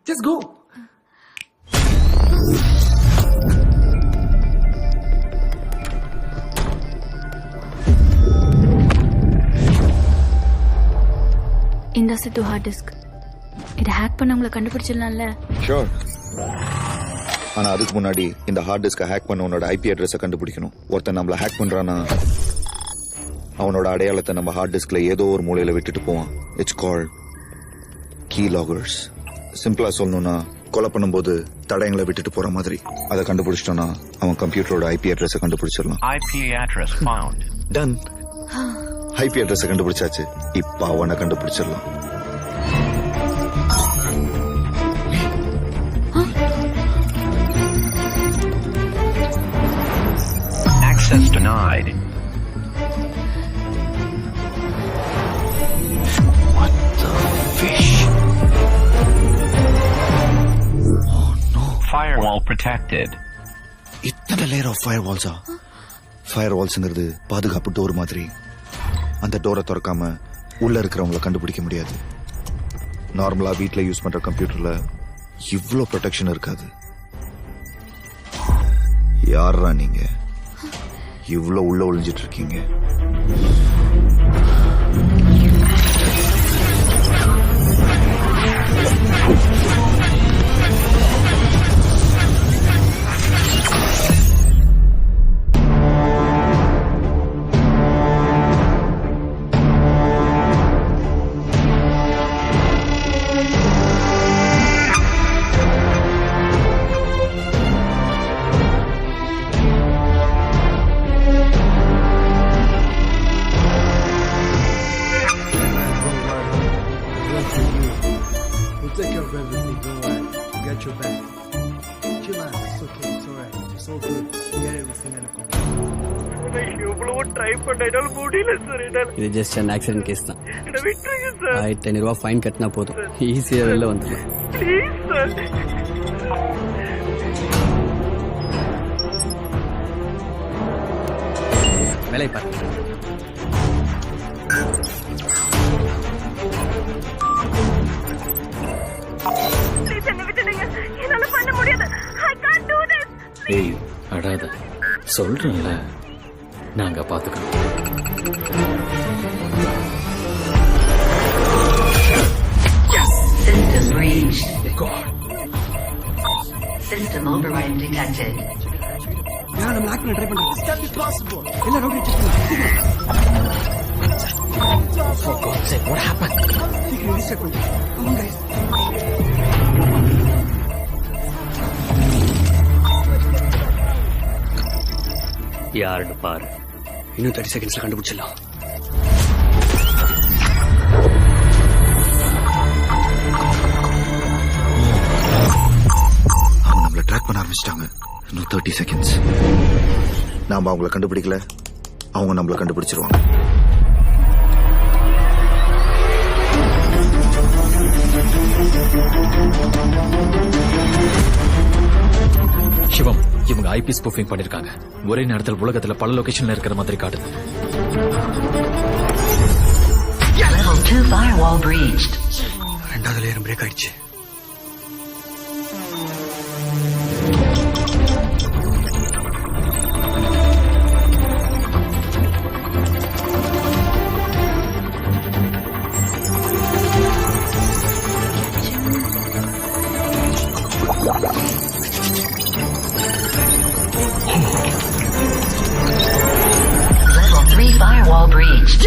Just go. இந்த சித்து hard disk இதை hack பண்ணவங்களை கண்டுபிடிச்சிடலாம்ல? Sure. ஆனா அதுக்கு முன்னாடி இந்த ஹார்ட் டிஸ்கை ஹேக் பண்ண உன்னோட ஐபி அட்ரஸை கண்டுபிடிக்கணும். ஒருத்தன் நம்மள ஹேக் பண்றானா அவனோட அடையாளத்தை நம்ம ஹார்ட் டிஸ்க்ல ஏதோ ஒரு மூலையில விட்டுட்டு போவான். It's called keyloggers. சிம்பிளா சொல்லணும்னா கொலை பண்ணும்போது தடயங்களை விட்டுட்டு போற மாதிரி. அதை கண்டுபிடிச்சிட்டோம்னா அவன் கம்ப்யூட்டரோட ஐபி அட்ரஸை கண்டுபிடிச்சிடலாம். IP address found. Done. IP அட்ரஸை கண்டுபிடிச்சாச்சு. இப்ப அவனை கண்டுபிடிச்சிடலாம். Access denied. What the fish? Oh no. Firewall protected. இத்தனை லேயர் ஆஃப் ஃபயர் வால்ஸா? ஃபயர் வால்ஸ்ங்கிறது பாதுகாப்பு டோர் மாதிரி. அந்த டோரை திறக்காம உள்ள இருக்கிறவங்கள கண்டுபிடிக்க முடியாது. நார்மலா வீட்ல யூஸ் பண்ற கம்ப்யூட்டர்ல இவ்ளோ ப்ரொடெக்ஷன் இருக்காது. யாரா நீங்க இவ்ளோ உள்ள ஒளிஞ்சிட்டு இருக்கீங்க? We'll take care of everything. Don't worry. We got your back. Chill out. It's okay. It's alright. It's all good. We got everything under control. இது ஜஸ்ட் அன் ஆக்சிடென்ட் கேஸ் தான். 1500 ரூபா ஃபைன் கட்டினா போதும், ஈஸியா வெளில வந்துடலாம். வேலை பாருங்க. ஏய் அடாத, சொல்றேன்ல நாங்க பாத்துக்கிறோம். System breached. System override detected. Yeah, I'm not going to try to stop it possible. Ella, don't get you. For God's sake, what happened? Take it, second. Come on, guys. யாருன்னு பாரு. இன்னும் 30 செகண்ட்ஸ்ல கண்டுபிடிச்சிடலாம். அவங்க நம்மள ட்ராக் பண்ண ஆரம்பிச்சிட்டாங்க. இன்னும் 30 seconds. நாம அவங்கள கண்டுபிடிக்கல, அவங்க நம்மள கண்டுபிடிச்சிருவாங்க. சிவம், இவங்க ஐபி ஸ்பூஃபிங் பண்ணிருக்காங்க. ஒரே நேரத்தில் உலகத்துல பல லொகேஷன்ல இருக்கிற மாதிரி காட்டுது. Level 2 firewall breached. ரெண்டாவது லேயரும் பிரேக் ஆயிடுச்சு. Level 3 firewall breached.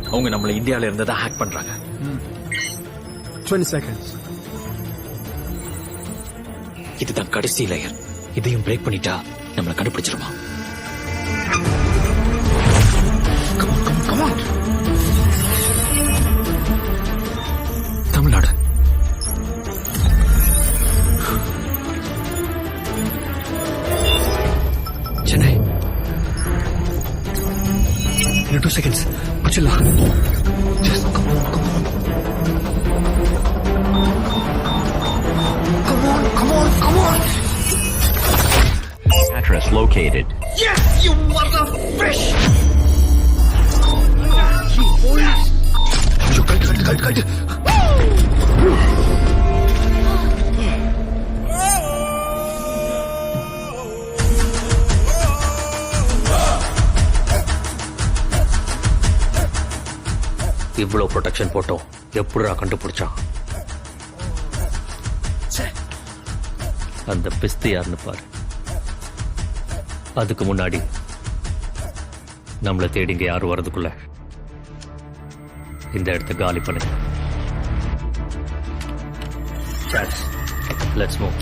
அவங்க நம்மள இந்தியால இருந்து தான் ஹேக் பண்றாங்க. 20 seconds. இதுதான் கடைசி லேயர். இதையும் பிரேக் பண்ணிட்டா நம்மள கண்டுபிடிச்சிருமா? தமிழ்நாடு. சென்னை. இன்னும் 2 செகண்ட்ஸ். முடிச்சிடலாம். Come on. Address located. Yes, you mother fish! Cut. கட்டு கட்டு. இவ்வளவு ப்ரொடெக்ஷன் போட்டோம் எப்படிடா கண்டுபிடிச்சான்? அந்த பிஸ்து யாருன்னு பாரு. அதுக்கு முன்னாடி நம்மளை தேடி இங்க யாரும் வர்றதுக்குள்ள இந்த இடத்த காலி பண்ணுங்க. Let's move.